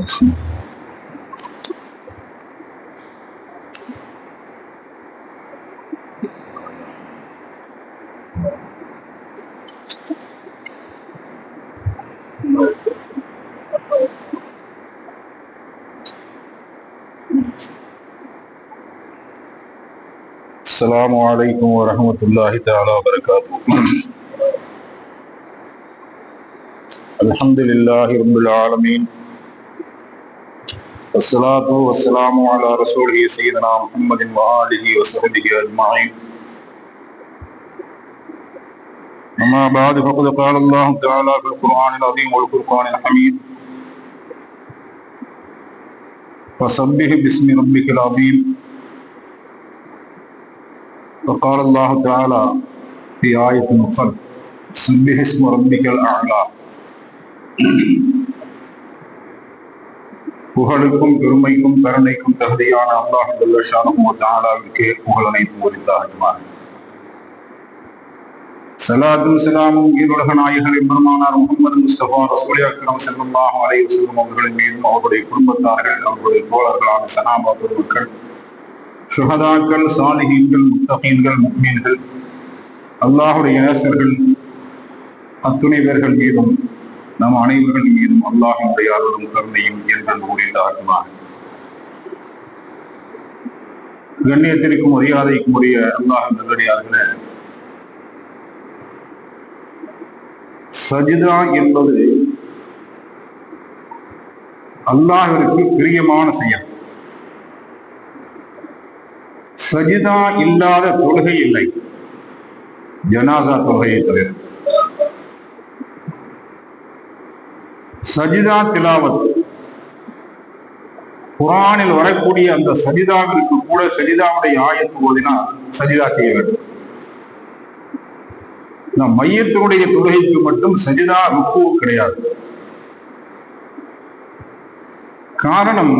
السلام عليكم ورحمة الله تعالى وبركاته. الحمد لله رب العالمين والصلاة والسلام على رسوله سيدنا محمد وآله وصحبه أجمعين. أما بعد فقد قال الله تعالى في القرآن العظيم والفرقان الحميد فسبح باسم ربك العظيم. وقال الله تعالى في آية أخرى سبح اسم ربك الأعلى. புகழுக்கும் பெருமைக்கும் கருணைக்கும் தகுதியான அல்லாஹ் ஜல்ல ஷானஹு வ தஆலாவிற்கே புகழ் அனைத்தும் உரித்தாகட்டும். ஸலாத்தும் ஸலாமும் ஈருலக நாயகர் பெருமானார் முஹம்மது முஸ்தபா ரசூல் அக்ரம் ஸல்லல்லாஹு அலைஹி வஸல்லம் அவர்களின் மீதும் அவருடைய குடும்பத்தார்கள் அவருடைய தோழர்களான சஹாபா பெருமக்கள் ஷுஹதாக்கள் சாலிஹீன்கள் முத்தகீன்கள் முஃமின்கள் அல்லாஹுடைய நேசர்கள் அத்துணை பேர்கள் மீதும் நம் அனைவர்கள் மீதும் அல்லாஹ்வுடைய அருளும் கருணையும் என்றென்று உரியதாகுமாக. கண்ணியத்திற்கும் மரியாதைக்கும் உரிய அல்லாஹ் நல்லடியார்களே, சஜிதா என்பது அல்லாஹ்விற்கு பிரியமான செயல். சஜிதா இல்லாத தொழுகை இல்லை, ஜனாசா தொழுகையை தவிர. சஜிதா திலாவத், குர்ஆனில் வரக்கூடிய அந்த சஜிதாவிற்கு கூட சஜிதாவுடைய ஆயத்து ஓதினால் சஜிதா செய்ய வேண்டும். நம் மையத்தினுடைய தொழுகைக்கு மட்டும் சஜிதா ருக்கு கிடையாது. காரணம்,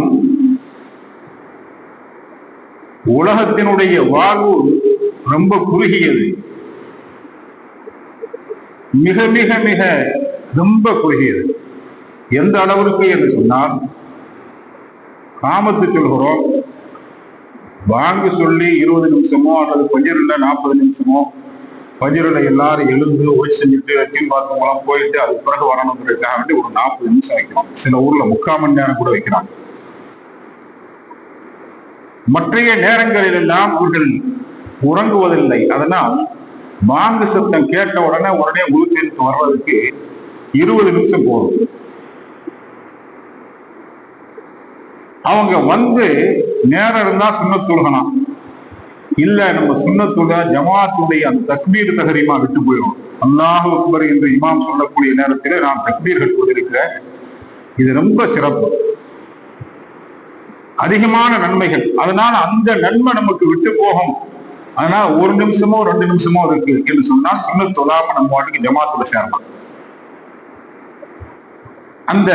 உலகத்தினுடைய வாழ்வு ரொம்ப குறுகியது, மிக மிக மிக ரொம்ப குறுகியது. எந்த அளவிற்கு என்று சொன்னால், காமத்து சொல்கிறோம், வாங்க சொல்லி 20 நிமிஷமோ அல்லது பஜ்ரில் 40 நிமிஷமோ, பஜ்ரில் எல்லாரும் எழுந்து ஓய்வு செஞ்சுட்டு வெட்டின் பாத்ரூம்லாம் போயிட்டு அதுக்கு பிறகு வரணுங்கிறதுக்காக வேண்டி ஒரு 40 நிமிஷம் வைக்கிறோம். சில ஊர்ல 3/4 மணி நேரம் கூட வைக்கிறாங்க. மற்றைய நேரங்களில் எல்லாம் அவர்கள் உறங்குவதில்லை. அதனால் வாங்கு சத்தம் கேட்ட உடனே உளுச்சலுக்கு வர்றதுக்கு 20 நிமிஷம் போதும். அவங்க வந்து நேரம் இருந்தா சுன்னத் தொழுகலாம், இல்ல நம்ம சுன்னத் தொழுக ஜமாத்துடைய அந்த தக்பீர் தஹரீமா விட்டு போயிடும். அல்லாஹு அக்பர் என்று இமாம் சொல்லக்கூடிய நேரத்திலே நாம் தக்பீர் கட்டுவதற்கிறேன். இது ரொம்ப சிறப்பு, அதிகமான நன்மைகள். அதனால அந்த நன்மை நமக்கு விட்டு போகும். அதனால 1 நிமிஷமோ 2 நிமிஷமோ இருக்கு என்று சொன்னால் சுன்னத் தொழாம நம்ம வாட்டுக்கு ஜமாத்துல சேரலாம். அந்த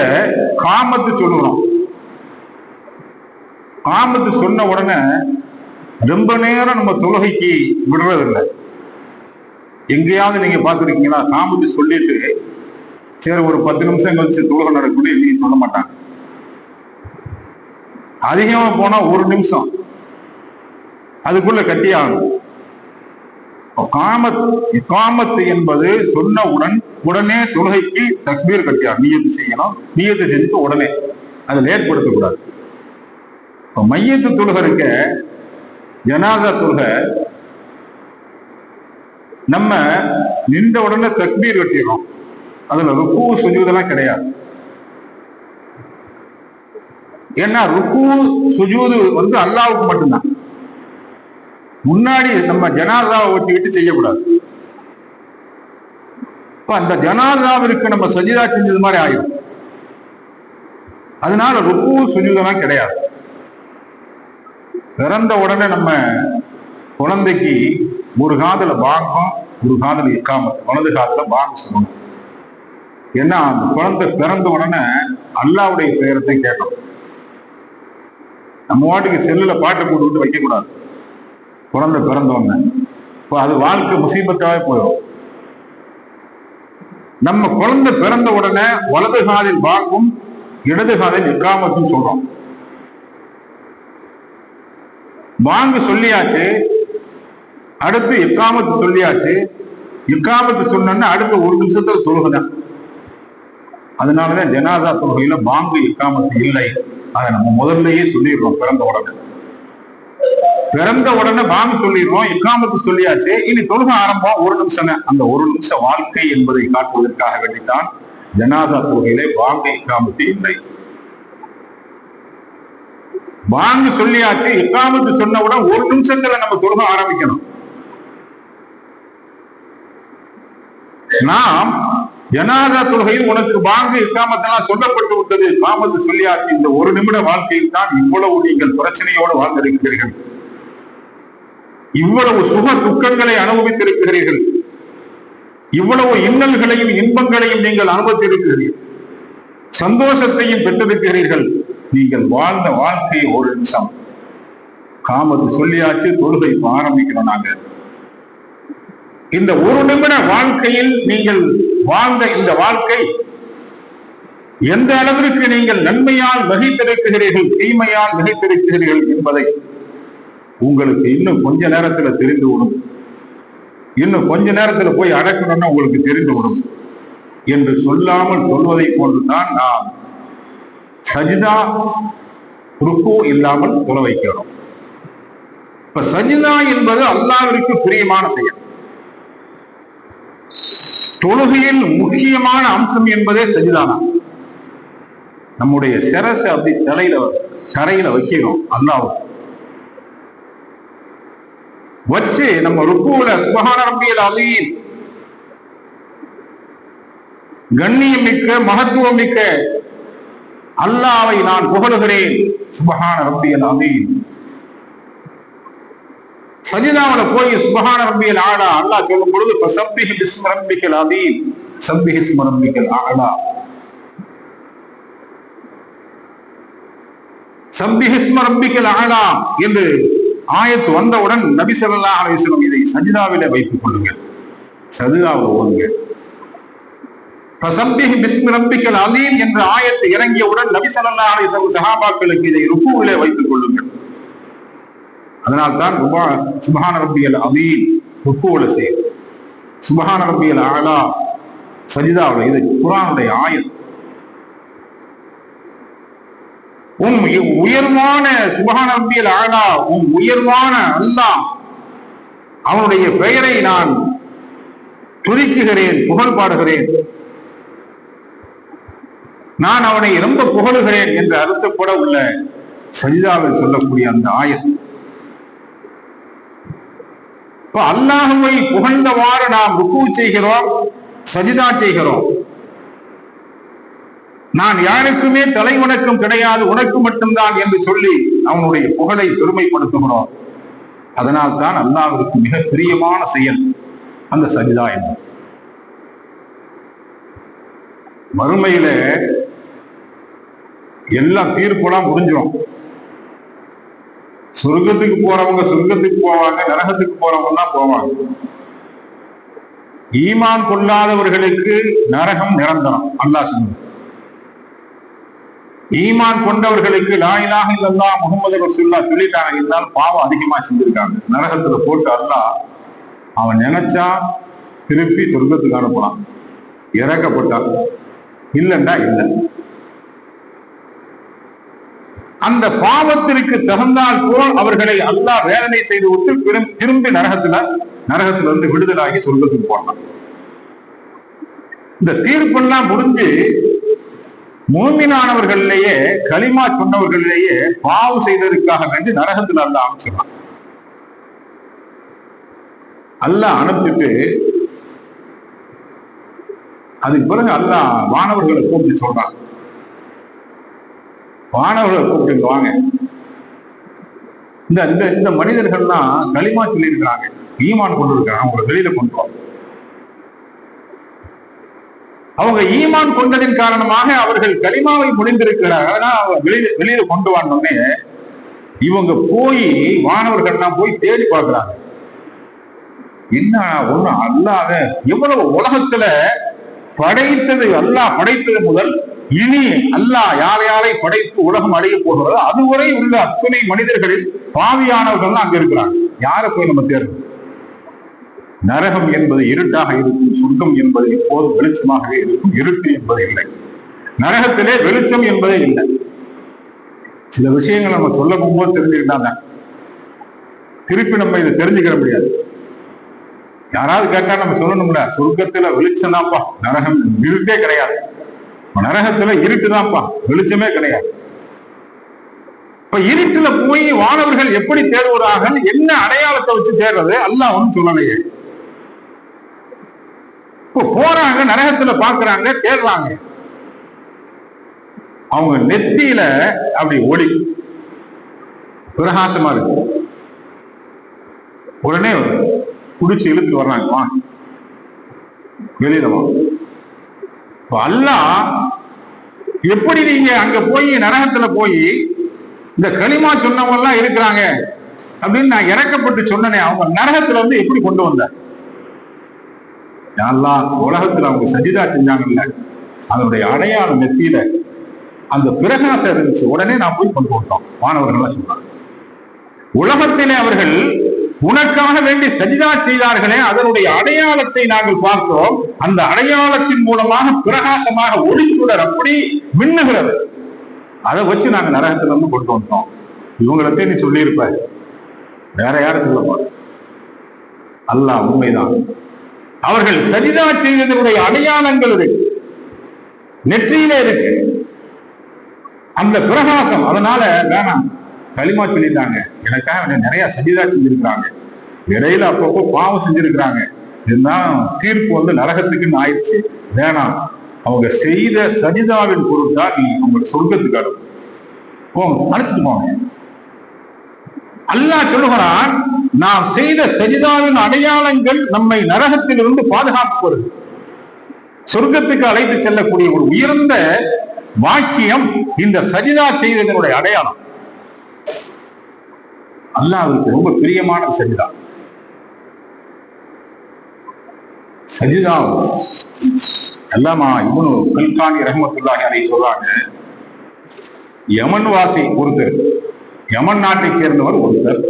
காமத்து சொல்லுறோம், காமத்து சொன்ன உடனே ரொம்ப நேரம் நம்ம தொழுகைக்கு விடுறதில்லை. எங்கேயாவது நீங்க பார்த்துருக்கீங்களா? காமத்து சொல்லிட்டு சரி ஒரு 10 நிமிஷம் கழிச்சு தொழுகை நடக்கணும் எங்கேயும் சொல்ல மாட்டாங்க. அதிகமா போனா 1 நிமிஷம் அதுக்குள்ள கட்டியாகணும். காமத்து என்பது சொன்னவுடன் உடனே தொழுகைக்கு தக்பீர் கட்டியாகும், நியத்து செய்யணும். நியத்து செஞ்சுட்டு உடனே அதை ஏற்படுத்தக்கூடாது. மையத்து தொழுகை இருக்க, ஜனாசா தொழுகை, நம்ம நின்ற உடனே தக்பீர் கட்டிடுறோம். அதுல ருக்கு சுஜூதெல்லாம் கிடையாது. ஏன்னா ருக்கு சுஜூது வந்து அல்லாஹ்வுக்கு மட்டும்தான். முன்னாடி நம்ம ஜனாசாவை ஒட்டிக்கிட்டு செய்யக்கூடாது. அந்த ஜனாசாவிற்கு நம்ம சஜிதா செஞ்சது மாதிரி ஆயிடும். அதனால ருக்கு சுஜூதெல்லாம் கிடையாது. பிறந்த உடனே நம்ம குழந்தைக்கு ஒரு காதுல பாங்கும் ஒரு காதுல இக்காமத், வலது காதுல பாங்கு சொல்லணும். ஏன்னா அந்த குழந்தை பிறந்த உடனே அல்லாஹ்வுடைய பெயரத்தை கேட்கணும். நம்ம வாட்டுக்கு செல்லுல பாட்டு போட்டுக்கிட்டு வைக்கக்கூடாது. குழந்தை பிறந்த உடனே இப்போ அது வாழ்க்கை முசீபத்தாவே போயிடும். நம்ம குழந்தை பிறந்த உடனே வலது காதில் பாங்கும் இடது காதில் இக்காமத்துன்னு சொல்றோம். பாங்கு சொல்லியாச்சு, அடுத்து இக்காமத்து சொல்லியாச்சு. இக்காமத்து சொன்னா அடுத்த ஒரு நிமிஷத்துல தொழுகதான். அதனாலதான் ஜனாசா தொழுகையில பாங்கு இக்காமத்து இல்லை. அதை நம்ம முதல்லயே சொல்லிடுறோம். பிறந்த உடனே பாங்கு சொல்லிடுறோம், இக்காமத்து சொல்லியாச்சு, இனி தொழுகை ஆரம்பம் ஒரு நிமிஷம். அந்த ஒரு நிமிஷ வாழ்க்கை என்பதை காட்டுவதற்காக வேண்டித்தான் ஜனாசா தொழுகையிலே பாங்கு இக்காமத்து இல்லை. பாங்கு சொல்லியாச்சு, இக்காமத்து சொன்னவுடன் ஒரு நிமிஷத்துல நம்ம தொழுகை ஆரம்பிக்கணும். நாம் ஜனாசா தொழுகையில் உனக்கு பாங்கு இக்காமத்தெல்லாம் சொல்லப்பட்டு விட்டது, இக்காமத்து சொல்லியாச்சு, இந்த ஒரு நிமிட வாழ்க்கையில் தான் இவ்வளவு நீங்கள் பிரச்சனையோடு வாழ்ந்திருக்கிறீர்கள், இவ்வளவு சுக துக்கங்களை அனுபவித்திருக்கிறீர்கள், இவ்வளவு இன்னல்களையும் இன்பங்களையும் நீங்கள் அனுபவித்திருக்கிறீர்கள், சந்தோஷத்தையும் பெற்றிருக்கிறீர்கள். நீங்கள் வாழ்ந்த வாழ்க்கை ஒரு நிமிஷம். காமத்து சொல்லியாச்சு, தொழுகை ஆரம்பிக்கிறோம். நாங்க இந்த ஒரு நிமிட வாழ்க்கையில் நீங்கள் வாழ்ந்த இந்த வாழ்க்கை எந்த அளவிற்கு நீங்கள் நன்மையால் வகித்திருக்கிறீர்கள், தீமையால் வகித்திருக்கிறீர்கள் என்பதை உங்களுக்கு இன்னும் கொஞ்ச நேரத்துல தெரிந்துவிடும். இன்னும் கொஞ்ச நேரத்துல போய் அடக்கணும்னா உங்களுக்கு தெரிந்துவிடும் என்று சொல்லாமல் சொல்வதை போன்றுதான் நாம் சஜிதா ருக்கு இல்லாமல் தொலை வைக்கிறோம். இப்ப சஜிதா என்பது அல்லாஹ்விற்கு பிரியமான செயல். தொழுகையில் முக்கியமான அம்சம் என்பதே சஜிதானா. நம்முடைய சிரசை அப்படி தரையில வைக்கிறோம். அல்லாஹ்வுக்கு வச்சு நம்ம ருக்குல சுப்ஹான ரப்பியல் அலீம், கண்ணியம் மிக்க மகத்துவம் மிக்க அல்லாஹ்வை நான் புகழுகிறேன், சுப்ஹான ரப்பியல் அலீம். சஜிதாவுல போய் சுப்ஹான ரப்பியல் ஆலா அல்லாஹ் சொல்லும் பொழுது ஃபஸப்பிஹ் பிஸ்மி ரப்பிக்கல் அலீம், சப்பிஹ் இஸ்ம ரப்பிக்கல் அலா, சப்பிஹ் இஸ்ம ரப்பிக்கல் அலா என்று ஆயத்து வந்தவுடன் நபி ஸல்லல்லாஹு அலைஹி வஸல்லம் இதை சஜிதாவிலே வைத்துக் கொள்ளுங்கள், சஜிதாவில் ஓதுங்க. ஃபஸப்பிஹ் பிஸ்மி ரப்பிக்கல் அலீம் என்ற ஆயத்து இறங்கியவுடன் நபி ஸல்லல்லாஹு அலைஹி வஸல்லம் சஹாபாக்களுக்கு இதை ருக்குவிலே வைத்துக் கொள்ளுங்கள். அதனால்தான் சுப்ஹான ரப்பியல் அலீம் ருக்குவில செய்யும், சுப்ஹான ரப்பியல் அலா சஜிதாவில். இது குர்ஆனுடைய ஆயத். உயர்வான சுப்ஹான ரப்பியல் அலா, உயர்வான அல்லாஹ், அவனுடைய பெயரை நான் துதிக்குகிறேன், புகழ் பாடுகிறேன், நான் அவனை ரொம்ப புகழுகிறேன் என்று அர்த்தப்பட உள்ள சஜிதாவில் சொல்லக்கூடிய அந்த ஆயத். இப்ப அல்லாஹ்வை புகழ்ந்தவாறு நாம் ருக்கு செய்கிறோம், சஜிதா செய்கிறோம். நான் யாருக்குமே தலை வணக்கம் கிடையாது, உனக்கு மட்டும்தான் என்று சொல்லி அவனுடைய புகழை பெருமைப்படுத்துகிறோம். அதனால் தான் அல்லாஹ்விற்கு மிக பிரியமான செயல் அந்த சஜிதா என்று. மறுமையில எல்லாம் தீர்ப்புலாம் முடிஞ்சிடும். சொர்க்கத்துக்கு போறவங்க சொர்க்கத்துக்கு போவாங்க, நரகத்துக்கு போறவங்க தான் போவாங்க. ஈமான் கொள்ளாதவர்களுக்கு நரகம் நிரந்தரம். அல்லாஹ் சொன்னார். ஈமான் கொண்டவர்களுக்கு லா இலாஹ இல்லல்லாஹ் முஹம்மது ரசூலுல்லாஹ் சொல்லிட்டாங்க, இருந்தாலும் பாவம் அதிகமா செஞ்சிருக்காங்க, நரகத்துல போட்டு அல்லாஹ் அவன் நினைச்சா திருப்பி சொர்க்கத்துக்கு அனுப்பலாம், இறக்கப்பட்டான், இல்லைண்டா இல்லை. அந்த பாவத்திற்கு தகுந்தால் போல் அவர்களை அல்லாஹ் வேதனை செய்து விட்டு திரும்பி நரகத்திலிருந்து விடுதலாகி சொர்க்கத்துக்கு போனான். இந்த தீர்ப்பெல்லாம் முடிஞ்சு மூமினானவர்களிலேயே, களிமா சொன்னவர்களிலேயே பாவம் செய்ததற்காக வேண்டி நரகத்தில் அல்லாஹ் அனுப்பிச்சிடலாம். அல்லாஹ் அனுப்பிச்சுட்டு அதுக்கு பிறகு அல்லாஹ் வானவர்களை கூப்பிட்டு சொல்றான், வானவர்களை கூப்பிட்டு வாங்க, இந்த மனிதர்கள்லாம் களிமா சொல்லி இருக்கிறாங்க, ஈமான் கொண்டு இருக்கிறாங்க, அவங்களை வெளியில கொண்டு வா. அவங்க ஈமான் கொண்டதின் காரணமாக அவர்கள் களிமாவை முடிந்திருக்கிறார்கள், அதனால அவங்க வெளியில கொண்டு வானோடனே இவங்க போய் வானவர்கள்லாம் போய் தேடி பார்க்கிறாங்க. என்ன ஒண்ணு அல்லாஹ் எவ்வளவு உலகத்துல படைத்தது, அல்லாஹ் படைத்தது முதல் இனி அல்லாஹ் யார் யாரை படைத்து உலகம் அடைய போகிறதோ அதுவரை உள்ள அத்துணை மனிதர்களில் பாவியானவர்கள் அங்க இருக்கிறாங்க. யாரை போய் நம்ம தேர்வு? நரகம் என்பது இருட்டாக இருக்கும், சொர்க்கம் என்பது எப்போதும் வெளிச்சமாகவே இருக்கும். இருட்டு என்பது இல்லை, நரகத்திலே வெளிச்சம் என்பதே இல்லை. சில விஷயங்கள் நம்ம சொல்ல போகும்போது தெரிஞ்சுக்கிட்டாங்க, திருப்பி நம்ம இதை தெரிஞ்சுக்கிற முடியாது. யாராவது கேட்டா நம்ம சொல்லணும்ல, சொர்க்கத்துல வெளிச்சம் தான்ப்பா, நரகம் இருட்டே கிடையாது. நரகத்துல இருட்டுதான்ப்பா, வெளிச்சமே கிடையாது. இப்ப இருட்டுல போய் வானவர்கள் எப்படி தேடுவார்கள்? என்ன அடையாளத்தை வச்சு தேடுறது? அல்லாஹ் ஒன்றும் சொல்லலையே. இப்போ போறாங்க, நரகத்துல பாக்குறாங்க, தேடுறாங்க. அவங்க நெத்தியில அப்படி ஒளி பிரகாசமா இருக்கு. உடனே குடிச்சு இழுத்துட்டு வர்றாங்க, வெளியில வா. அல்லாஹ் எப்படி நீங்க அங்க போய் நரகத்துல போய் இந்த களிமா சொன்னவங்க எல்லாம் இருக்கிறாங்க அப்படின்னு நான் இறக்கப்பட்டு சொன்னனே, அவங்க நரகத்துல வந்து எப்படி கொண்டு வந்தார்? உலகத்துல அவங்க சஜிதா செஞ்சாங்கல்ல, அதனுடைய அடையாளம் நெத்தியில அந்த பிரகாசம் இருந்துச்சு. உடனே நான் போய் கொண்டு வந்தோம். மாணவர்கள் சொல்றாங்க, உலகத்திலே அவர்கள் உனக்காக வேண்டி சஜிதா செய்தார்களே, அதனுடைய அடையாளத்தை நாங்கள் பார்த்தோம். அந்த அடையாளத்தின் மூலமாக பிரகாசமாக ஒளிச்சுடர் அப்படி மின்னுகிறது. அதை வச்சு நாங்க நரகத்துல இருந்து கொண்டு வந்தோம். இவங்களத்தை நீ சொல்லியிருப்ப, வேற யாரும் சொல்ல மாட்டோம். அல்லாஹ் உண்மைதான். அவர்கள் சஜிதா செய்வதனுடைய அடையாளங்கள் இருக்கு, நெற்றியிலே இருக்கு அந்த பிரகாசம். அதனால வேணாம், களிமா சொல்லிட்டாங்க, எனக்காக நிறைய சஜிதா செஞ்சிருக்கிறாங்க, இடையில அப்பப்போ பாவம் செஞ்சிருக்கிறாங்க, இதுதான் தீர்ப்பு வந்து நரகத்துக்குன்னு ஆயிடுச்சு, வேணாம். அவங்க செய்த சஜிதாவின் பொருட்டா நீ அவங்களுக்கு சொர்க்கத்துக்கு அனுப்பு, போங்க, அழைச்சிட்டு போங்க. அல்லாஹ் சொல்லுகிறான், நாம் செய்த சஜிதாவின் அடையாளங்கள் நம்மை நரகத்திலிருந்து பாதுகாப்பு, சொர்க்கத்துக்கு அழைத்து செல்லக்கூடிய ஒரு உயர்ந்த வாக்கியம் இந்த சஜிதா செய்ததனுடைய அடையாளம். அல்லாஹ்வுக்கு ரொம்ப பிரியமான சஜிதா. சஜிதா அல்லாமா இப்னு கல்கானி ரஹ்மத்துல்லாஹி அலைஹி சொல்றாங்க, யமன் வாசி ஒருத்தர், யமன் நாட்டை சேர்ந்தவர் ஒருத்தர்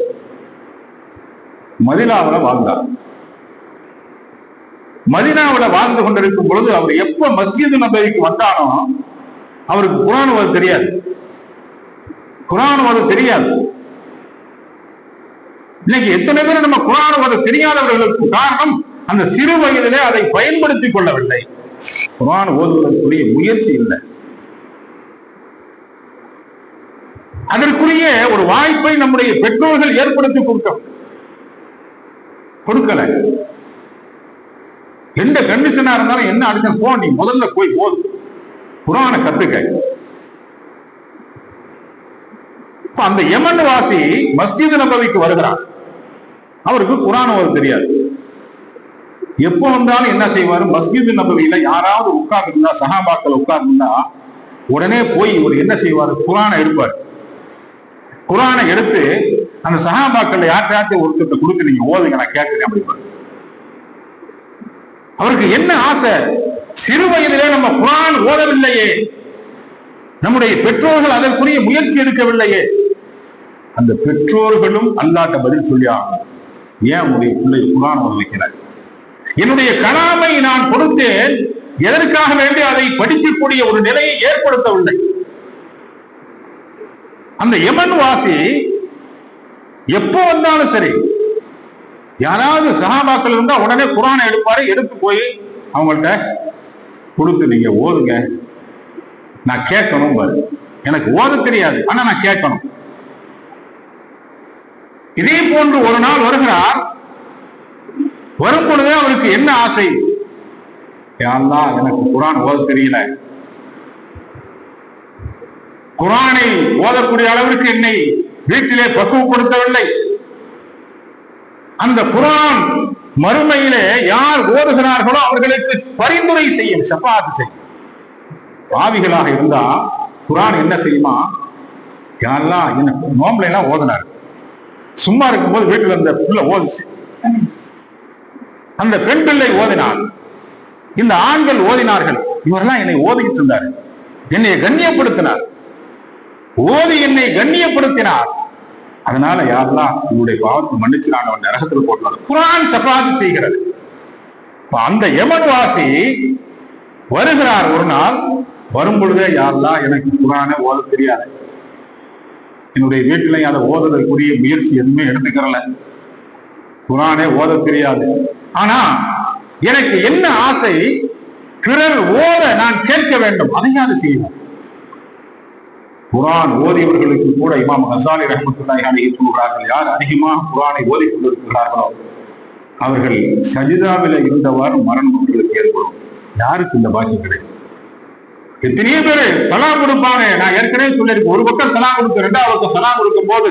மதீனாவுல வாழ்ந்தார். மதீனாவுல வாழ்ந்து கொண்டிருக்கும் பொழுது அவர் எப்ப மஸ்ஜித் நபவிக்கு வந்தானோ அவருக்கு குர்ஆன் ஓத தெரியாது. குர்ஆன் ஓத தெரியாது. இன்னைக்கு எத்தனை பேர் நம்ம குர்ஆன் ஓத தெரியாதவர்களுக்கு காரணம் அந்த சிறு வயதிலே அதை பயன்படுத்திக் கொள்ளவில்லை. குர்ஆன் ஓதுவதற்குரிய முயற்சி இல்லை. அதற்குரிய ஒரு வாய்ப்பை நம்முடைய பெற்றோர்கள் ஏற்படுத்தி கொடுக்கல. எந்த கண்டிஷனா இருந்தாலும் என்ன அடிச்சா போ, நீ முதல்ல போய் போது குர்ஆனை கத்துக்க. அந்த யமன் வாசி மஸ்ஜித் நபவிக்கு வருகிறார். அவருக்கு குர்ஆன் ஓத தெரியாது. எப்போ வந்தாலும் என்ன செய்வாரு, மஸ்ஜித் நபவியில யாராவது உட்கார்ந்து இருந்தா, சஹாபாக்கள் உட்கார்ந்து இருந்தா உடனே போய் இவர் என்ன செய்வாரு, குர்ஆனை எடுப்பார். குர்ஆனை எடுத்து அந்த சஹாபாக்கள் யார்கிட்டயாச்சும் ஒருத்தத்தை கொடுத்து நீங்க ஓதுங்க, நான் கேட்கிறேன் அப்படிப்பாரு. அவருக்கு என்ன ஆசை, சிறு வயதிலே நம்ம குர்ஆன் ஓதவில்லையே, நம்முடைய பெற்றோர்கள் அதற்குரிய முயற்சி எடுக்கவில்லையே. அந்த பெற்றோர்களும் அல்லாஹ்ட்ட பதில் சொல்லி ஆகணும். ஏன் உங்களுடைய பிள்ளை குர்ஆன் ஓத வைக்கிறார்? என்னுடைய கலாமை நான் கொடுத்தேன், எதற்காக வேண்டி அதை படிக்கக்கூடிய ஒரு நிலையை ஏற்படுத்தவில்லை. அந்த யமன் வாசி எப்போ வந்தாலும் சரி, யாராவது சஹாபாக்கள் இருந்தா உடனே குர்ஆனை எடுப்பாரு. எடுத்து போய் அவங்கள்ட்ட கொடுத்து நீங்க ஓதுங்க, நான் கேட்கணும் பாரு. எனக்கு ஓத தெரியாது, ஆனா நான் கேட்கணும். இதே போன்று ஒரு நாள் வருகிறார். வரும் பொழுது அவருக்கு என்ன ஆசை, யா அல்லாஹ் எனக்கு குர்ஆன் ஓத தெரியல, குர்ஆனை ஓதக்கூடிய அளவிற்கு என்னை வீட்டிலே பக்குவப்படுத்தவில்லை. அந்த குர்ஆன் மறுமையிலே யார் ஓதுகிறார்களோ அவர்களுக்கு பரிந்துரை செய்யும், ஷஃபாஅத் செய்யும். பாவிகளாக இருந்தா குர்ஆன் என்ன செய்யுமா, யா அல்லாஹ் எனக்கு நோம்புல எல்லாம் ஓதுனார், சும்மா இருக்கும்போது வீட்டுல இருந்த பிள்ளை ஓதுச்சு, அந்த பெண் பிள்ளை ஓதினார், இந்த ஆண்கள் ஓதினார்கள், இவரெல்லாம் என்னை ஓதிக்கிட்டு இருந்தாரு, என்னை கண்ணியப்படுத்தினார், ஓதி என்னை கண்ணியப்படுத்தினார். அதனால யாரெல்லாம் உங்களுடைய பாவத்தை மன்னிச்சு நான் அவன் நரகத்தில் போட்டுறது. குர்ஆன் ஷஃபாஅத் செய்கிறது. அந்த யமன்வாசி வருகிறார். ஒரு நாள் வரும் பொழுதே, யாரெல்லாம் எனக்கு குர்ஆனை ஓத தெரியாது, என்னுடைய வீட்டிலையும் அதை ஓதுறதுக்குரிய முயற்சி எதுவுமே எடுத்துக்கிறல, குர்ஆனே ஓத தெரியாது. ஆனா எனக்கு என்ன ஆசை, பிறர் ஓத நான் கேட்க வேண்டும், அதையாவது செய்வோம். குர்ஆன் ஓதியவர்களுக்கு கூட இமாம் கசாலி ரஹ்மத்துல்லாஹி அலைஹி சொல்கிறார்கள், யார் அதிகமாக குர்ஆனை ஓதிக் கொண்டிருக்கிறார்களோ அவர்கள் சஜிதாவில இருந்தவாறு மரணம் அவர்களுக்கு ஏற்படும். யாருக்கு இந்த பாக்கியம் கிடைக்கும்? எத்தனையோ பேரு சலாம் கொடுப்பாங்க. நான் ஏற்கனவே சொல்லியிருக்கேன், ஒரு பக்கம் சலாம் கொடுத்து ரெண்டாவது பக்கம் சலாம் கொடுக்கும் போது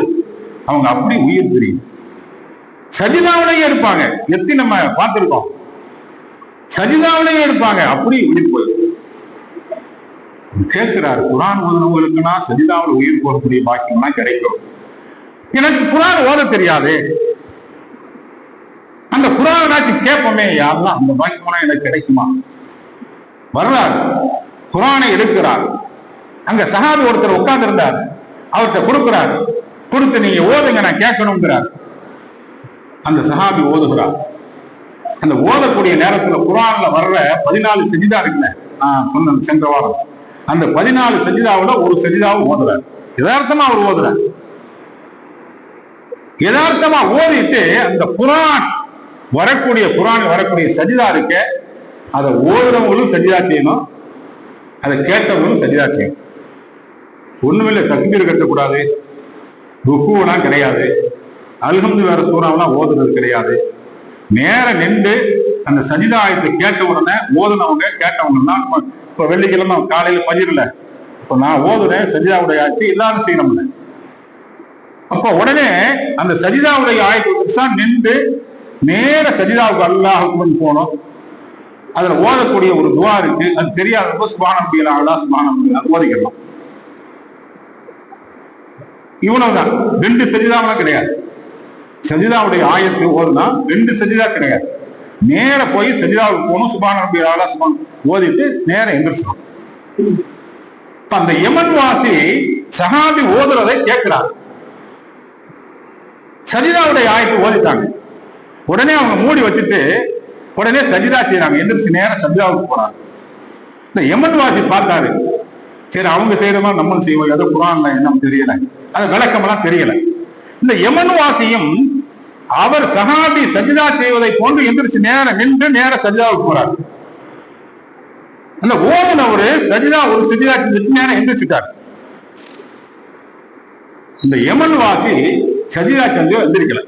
அவங்க அப்படி உயிர் தெரியும். சஜிதாவிலேயே இருப்பாங்க. எத்தி நம்ம பார்த்திருக்கோம், சஜிதாவிலேயே இருப்பாங்க, அப்படி உயிர் போய் கேட்கிறாரு. குர்ஆன் ஓதுனவங்களுக்குன்னா சஜிதாவில் உயிர் போகக்கூடிய பாக்கியம்லாம் கிடைக்கும். எனக்கு குர்ஆன் ஓத தெரியாது, அந்த குர்ஆனாச்சு கேட்போமே, யாரெல்லாம் அந்த பாக்கியம்னா எனக்கு கிடைக்குமா? வர்றாரு, குர்ஆனை எடுக்கிறார். அங்க சஹாபி ஒருத்தர் உட்கார்ந்து இருந்தார், அவர்கிட்ட கொடுக்கிறார். கொடுத்து நீங்க ஓதுங்க, நான் கேட்கணுங்கிறார். அந்த சஹாபி ஓதுகிறார். அந்த ஓதக்கூடிய நேரத்துல குர்ஆன்ல வர்ற 14 சஜிதா இருக்குல்ல, நான் சொன்ன சென்ற வாரம், அந்த 14 சஜிதாவுல ஒரு சஜிதாவை ஓதுறார். யதார்த்தமா அவர் ஓதுறார். யதார்த்தமா ஓதிட்டு அந்த குர்ஆன் வரக்கூடிய சஜிதா இருக்க, அதை ஓதுறவங்களும் சஜிதா செய்யணும், அதை கேட்டவங்களும் சஜிதா செய்யணும். ஒண்ணுமில்லை, தக்பீர் கட்டக்கூடாது, ருக்குவெல்லாம் கிடையாது, அல்ஹம்துலில்லாஹ் சூறாவெல்லாம் ஓதுறது கிடையாது. நேர நின்று அந்த சஜிதா ஆயத்தை கேட்ட உடனே ஓதுனவங்க கேட்டவங்க தான். இப்ப வெள்ளிக்கிழமை காலையில பஜிர்ல இப்ப நான் ஓதுனேன், சஜிதாவுடைய ஆயத்தை எல்லாரும் செய்யணும்ல. அப்ப உடனே அந்த சஜிதாவுடைய ஆயத்தை நின்று நேர சஜிதாவுக்கு அல்லாஹ்வுக்கு போனோம். அதுல ஓதக்கூடிய ஒரு துவா இருக்கு, அது தெரியாதப்போ சுப்ஹானல்லாஹ் அல்லாஹ் சுப்ஹானல்லாஹ் ஓதிக்கலாம். இவ்வளவுதான், 2 சஜிதாவெல்லாம் கிடையாது. சஜிதாவுடைய ஆயத்து ஓதுனா 2 சஜிதா கிடையாது. நேர போய் சஜிதாவுக்கு போகணும், சுப்ஹானல்லாஹ் அல்லாஹ் சுப்ஹானல்லாஹ் ஓதிட்டு நேர எந்திரிச்சோம். அந்த யமன் வாசி சஹாபி ஓதுறதை கேட்கிறார். சஜிதாவுடைய ஆயத்து ஓதிட்டாங்க. உடனே அவங்க மூடி வச்சுட்டு உடனே சஜிதா செய்யறாங்க. எந்திரிச்சு நேரம் சஜிதாவுக்கு போறாங்க. இந்த யமன் வாசி பார்த்தாரு, சரி அவங்க செய்யறதா நம்மளும் செய்வோம், ஏதோ குர்ஆன்ல என்ன தெரியல, அது விளக்கமெல்லாம் தெரியல. இந்த யமன் வாசியும் அவர் சஹாபி சஜிதா செய்வதை போன்று எந்திரிச்சு நின்று நேர சஜிதாவுக்கு போறாரு. அந்த ஓதுனவரு சஜிதா ஒரு சஜிதா செஞ்சுட்டு நேரம் எந்திரிச்சுட்டார். இந்த யமன் வாசி சஜிதா செஞ்சு எந்திரிக்கல.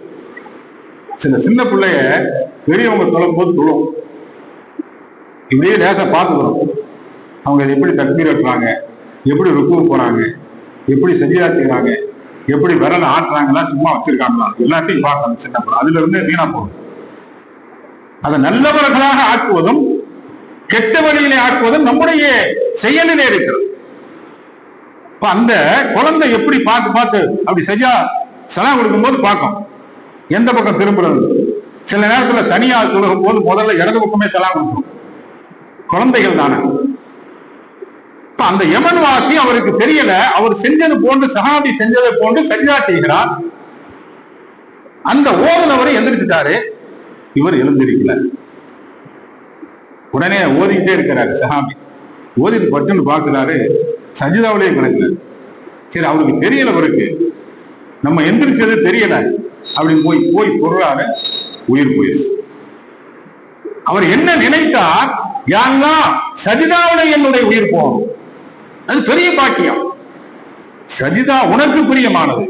சின்ன பிள்ளைய பெரியவங்க தொழும் போது தொழும், இப்படியே லேசா பார்த்துக்கிறோம். அவங்க எப்படி தக்பீர் கட்டுறாங்க, எப்படி ருக்கு போறாங்க, எப்படி சஜிதா செய்யறாங்க, எப்படி விரல ஆட்டுறாங்களா, சும்மா வச்சிருக்காங்களா, எல்லாத்தையும் பார்க்கணும். சின்ன பிள்ளை அதுல இருந்து வீணா போகும். அதை நல்லவர்களாக ஆக்குவதும் கெட்ட வழியிலே ஆக்குவதும் நம்முடைய செயலிலே இருக்கிறது. அந்த குழந்தை எப்படி பார்த்து அப்படி சரியா சலாம் கொடுக்கும் போது பார்க்கும் எந்த பக்கம் திரும்புறது. சில நேரத்துல தனியா தொழுகும் போது முதல்ல இடது பக்கமே சலாம் கொடுக்கும். குழந்தைகள் தானே. அந்த யமன் வாசி அவருக்கு தெரியல, அவர் செஞ்சது போன்று சஹாபி செஞ்சதை போன்று சஜிதா செய்கிறார். அந்த ஓதுனவரை எந்திரிச்சிட்டாரு, இவர் எழுந்திருக்கல. உடனே ஓதிக்கிட்டே இருக்கிறாரு சஹாபி. ஓதிட்டு பட்டுன்னு பாக்குறாரு, சஜிதாவிலே கிடக்குறாரு. சரி அவருக்கு தெரியல, அவருக்கு நம்ம எந்திரிச்சது தெரியல அப்படின்னு போய் பொருளாரு, உயிர் போயிடுச்சு. அவர் என்ன நினைத்தார், யாரெல்லாம் சஜிதாவிலே என்னுடைய உயிர் போகும், அது பெரிய பாக்கியம். சஜிதா உனக்கு பிரியமானது.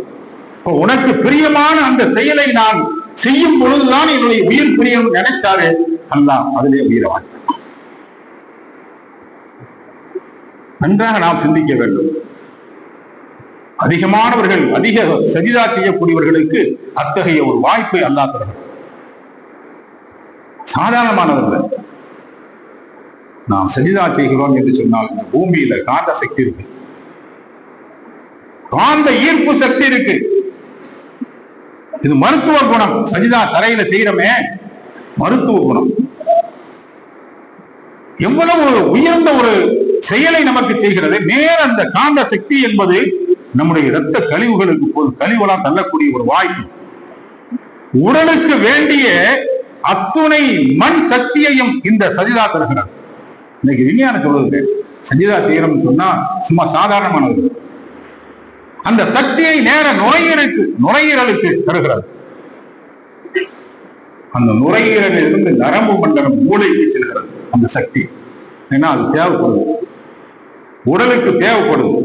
உனக்கு பிரியமான அந்த செயலை நான் செய்யும் பொழுதுதான் என்னுடைய உயிர் பிரியம் நினைச்சாரு அல்லாஹ் அதிலே உயிரவான். நன்றாக நாம் சிந்திக்க வேண்டும். அதிகமானவர்கள், அதிக சஜிதா செய்யக்கூடியவர்களுக்கு அத்தகைய ஒரு வாய்ப்பை அல்லாஹ் தருகிறார். சாதாரணமானவர்கள் நாம் சஜிதா செய்கிறோம் என்று சொன்னால் இந்த பூமியில காந்த சக்தி இருக்கு, காந்த ஈர்ப்பு சக்தி இருக்கு. இது மருத்துவ குணம். சஜிதா தரையில செய்யறமே மருத்துவ குணம். எவ்வளவு உயர்ந்த ஒரு செயலை நமக்கு செய்கிறது. நேர அந்த காந்த சக்தி என்பது நம்முடைய இரத்த கழிவுகளுக்கு கழிவுலாம் தள்ளக்கூடிய ஒரு வாய்ப்பு. உடலுக்கு வேண்டிய அத்துணை மண் சக்தியையும் இந்த சஜிதா தருகிறது. இன்னைக்கு விஞ்ஞானம் சொல்றது சஜிதா செய்யறோம்னு சொன்னா சும்மா சாதாரணமானது. அந்த சக்தியை நேர நுரையீரலுக்கு தருகிறது. அந்த நுரையீரலில் இருந்து நரம்பு மண்டலம் மூளைக்கு செல்கிறது அந்த சக்தி. ஏன்னா அது தேவைப்படுது, உடலுக்கு தேவைப்படுது.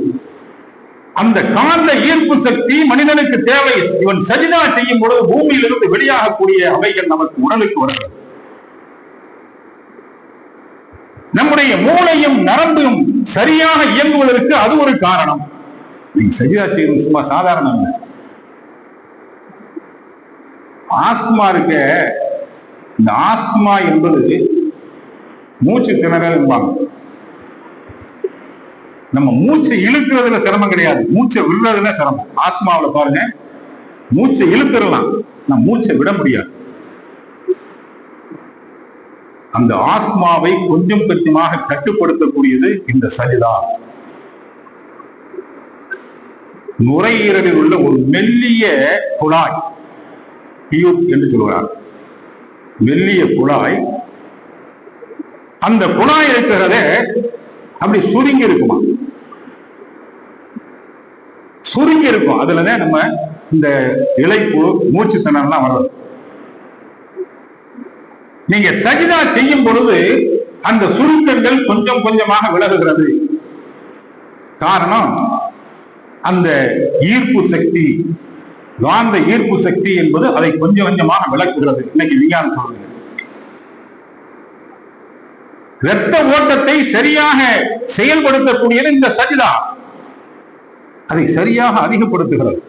அந்த காந்த ஈர்ப்பு சக்தி மனிதனுக்கு தேவை. இவன் சஜிதா செய்யும் பொழுது பூமியிலிருந்து வெளியாகக்கூடிய அவைகள் நமக்கு உடலுக்கு வருகிறது. நம்முடைய மூளையும் நரம்பும் சரியாக இயங்குவதற்கு அது ஒரு காரணம். நீங்க சஜிதா செய்வது சும்மா சாதாரணம் இல்லை. ஆஸ்துமா இருக்க, இந்த ஆஸ்துமா என்பது மூச்சு திணறல் என்பாங்க. நம்ம மூச்சை இழுக்கிறதுல சிரமம் கிடையாது, மூச்சை விடுறதுல சிரமம். ஆஸ்துமாவில் பாருங்க, மூச்சை இழுத்துடலாம், நம்ம மூச்சை விட முடியாது. அந்த ஆஸ்துமாவை கொஞ்சம் கொஞ்சமாக கட்டுப்படுத்தக்கூடியது இந்த சஜிதா. நுரையீரலில் உள்ள ஒரு மெல்லிய குழாய், டியூப் என்று சொல்கிறார், மெல்லிய குழாய். அந்த குழாய் இருக்கிறத அப்படி சுருங்கி இருக்குமா, சுருங்கி இருக்கும். அதுலதான் நம்ம இந்த இளைப்பு, மூச்சு திணறலாம் வர்றது. நீங்க சஜிதா செய்யும் பொழுது அந்த சுருக்கங்கள் கொஞ்சம் கொஞ்சமாக விலகுகிறது. காரணம் அந்த ஈர்ப்பு சக்தி, காந்த ஈர்ப்பு சக்தி என்பது அதை கொஞ்சம் கொஞ்சமாக விளக்குகிறது. இன்னைக்கு விஞ்ஞானம் சொல்றது இரத்த ஓட்டத்தை சரியாக செயல்படுத்தக்கூடியது இந்த சஜிதா. அதை சரியாக அதிகப்படுத்துகிறது.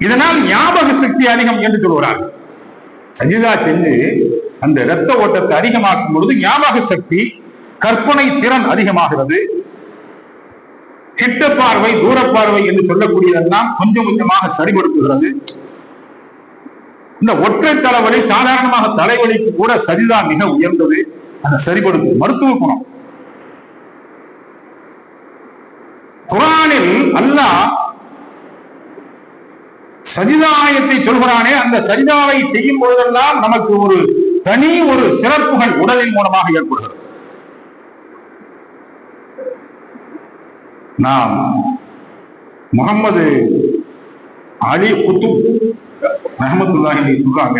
இதனால் ஞாபக சக்தி அதிகம் என்று சொல்கிறார்கள். சஜிதா செஞ்சு அந்த இரத்த ஓட்டத்தை அதிகமாக்கும் பொழுது ஞாபக சக்தி, கற்பனை திறன் அதிகமாகிறது. கிட்ட பார்வை, தூர பார்வை என்று சொல்லக்கூடியதெல்லாம் கொஞ்சம் கொஞ்சமாக சரிபடுத்துகிறது. இந்த ஒற்றை தலைவலி, சாதாரணமாக தலைவலிக்கு கூட சஜிதா மிக உயர்ந்தது. அதை சரிபடுத்தும் மருத்துவ குணம். குர்ஆனில் அல்லாஹ் சஜிதாயத்தை சொல்கிறானே, அந்த சஜிதாவை செய்யும் பொழுதெல்லாம் நமக்கு ஒரு தனி ஒரு சிறப்புகள் உடலின் மூலமாக ஏற்படுகிறது. நாம் முகமது அலி குத்துப் ரஹ்மத்துல்லாஹி சொல்றாங்க,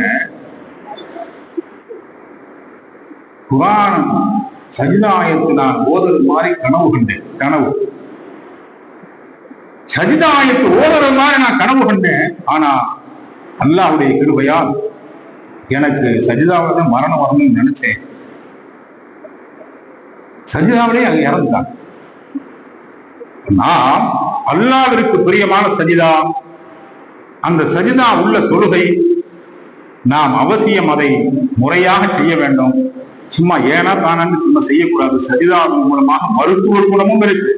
குர்ஆன் சஜிதாயத்தை நான் ஓதுறது மாதிரி கனவு கண்டேன். கனவு சஜிதாயத்து ஓதுறது மாதிரி நான் கனவு கண்டேன். ஆனா அல்லாஹ்வுடைய கிருபையால் எனக்கு சஜிதாவில தான் மரணம் வரணும்னு நினைச்சேன். சஜிதாவிலே அங்க இறந்துட்டாங்க. நாம் அல்லாஹ்விற்கு பிரியமான சஜிதா, அந்த சஜிதா உள்ள தொழுகை நாம் அவசியம் அதை முறையாக செய்ய வேண்டும். சும்மா ஏனா தானு சும்மா செய்யக்கூடாது. சஜிதாவின் மூலமாக மருத்துவ குணமும் இருக்கு.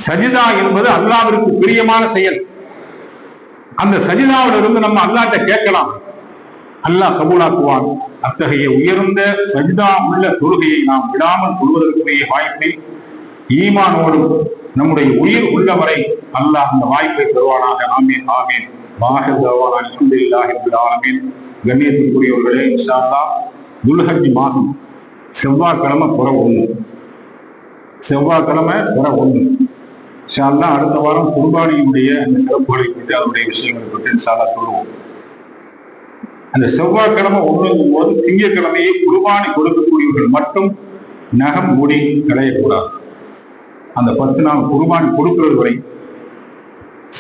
சஜிதா என்பது அல்லாஹ்விற்கு பிரியமான செயல். அந்த சஜிதாவில இருந்து நம்ம அல்லாஹ்ட்ட கேட்கலாம், அல்லாஹ் கபூலாக்குவான். அத்தகைய உயர்ந்த சஜிதா உள்ள தொழுகையை நாம் விடாமல் கொள்வதற்குரிய வாய்ப்பை ஈமானோடு நம்முடைய உயிர் உள்ளவரை அல்லாஹ் அந்த வாய்ப்பை தருவானாக. ஆமீன் ஆமீன். வாஹிர் தஅவானா அல்ஹம்துலில்லாஹி ரப்பில் ஆலமீன். கண்ணியத்துக்குரியவர்களே, இன்ஷா அல்லாஹ் துல்ஹஜ் மாசம் செவ்வாய்க்கிழமை புற 1, செவ்வாய்க்கிழமை புற 1. இன்ஷா அல்லாஹ் அடுத்த வாரம் குர்பானியுடைய அந்த சிறப்புகளை பற்றி, அதனுடைய விஷயங்களை பற்றி இன்ஷா அல்லாஹ் சொல்லுவோம். அந்த செவ்வாய்க்கிழமை 1ங்கும் போது திங்கட்கிழமையை குர்பானி கொடுக்கக்கூடியவர்கள் மட்டும் நகம் முடி களையக்கூடாது. அந்த 10 நாள் குர்பானி கொடுக்கிறது வரை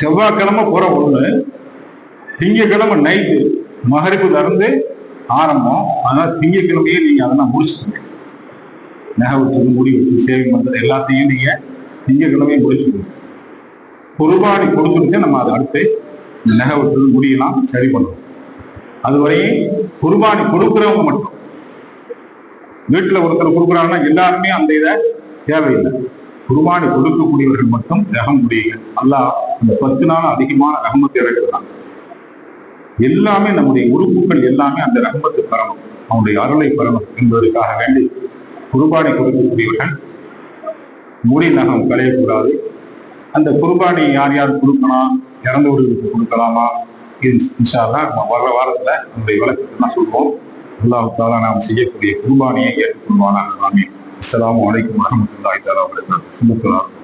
செவ்வாய்க்கிழமை புற 1, திங்கட்கிழமை நைட்டு மகரிபுல இருந்து ஆரம்பம். அதனால திங்கட்கிழமையே நீங்க அதெல்லாம் முடிச்சுக்கணும். நகை வச்சது, முடி வச்சு, சேவிங் பண்றது எல்லாத்தையும் நீங்க திங்கட்கிழமையே முடிச்சுக்கணும். குர்பானி கொடுத்துட்டு நம்ம அதை அடுத்து நகை வச்சது, முடியெல்லாம் சரி பண்ணணும். அதுவரையும் குர்பானி கொடுக்கிறவங்க மட்டும். வீட்டுல ஒருத்தர் கொடுக்குறாங்கன்னா எல்லாருமே அந்த இதை தேவையில்லை. குர்பானி கொடுக்கக்கூடியவர்கள் மட்டும் ரகம் முடியுங்கள். அல்லாஹ் அந்த 10 நாள் அதிகமான ரஹமத்தை இறக்குறான். எல்லாமே நம்முடைய உறுப்புகள் எல்லாமே அந்த ரஹமத்தை பெறணும், அவனுடைய அருளை பெறணும் என்பதற்காக வேண்டி குர்பானி கொடுக்கக்கூடியவர்கள் முடி நகம் களையக்கூடாது. அந்த குர்பானி யார் யார் கொடுக்கலாம், இறந்தவர்களுக்கு கொடுக்கலாமா, இது இன்ஷா அல்லாஹ் வர்ற வாரத்துல நம்முடைய விளக்கத்தை சொல்வோம். அல்லாஹ் தஆலா நாம் செய்யக்கூடிய குர்பானியை ஏற்றுக்கொள்வானாக. ஆமீன். அஸ்ஸலாமு அலைக்கும் வரஹ்மத்துல்லாஹி தஆலா வபரகாத்துஹு.